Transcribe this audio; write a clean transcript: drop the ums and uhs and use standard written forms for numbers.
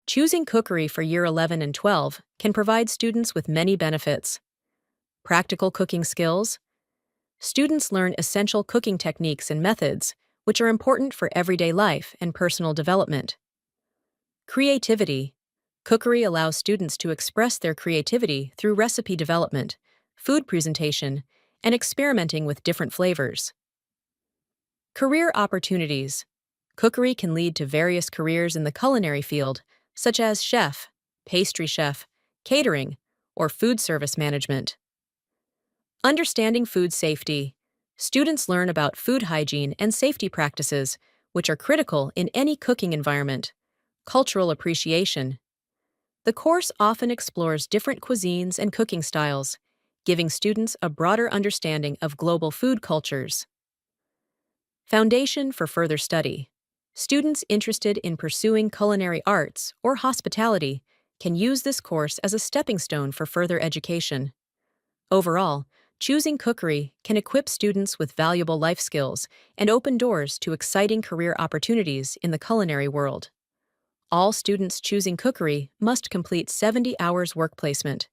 Choosing Cookery for Year 11 and 12 can provide students with many benefits. Practical cooking skills. Students learn essential cooking techniques and methods, which are important for everyday life and personal development. Creativity. Cookery allows students to express their creativity through recipe development, food presentation, and experimenting with different flavors. Career opportunities. Cookery can lead to various careers in the culinary field, such as chef, pastry chef, catering, or food service management. Understanding food safety. Students learn about food hygiene and safety practices, which are critical in any cooking environment. Cultural appreciation. The course often explores different cuisines and cooking styles, giving students a broader understanding of global food cultures. Foundation for further study. Students interested in pursuing culinary arts or hospitality can use this course as a stepping stone for further education. Overall, choosing Cookery can equip students with valuable life skills and open doors to exciting career opportunities in the culinary world. All students choosing Cookery must complete 70 hours work placement.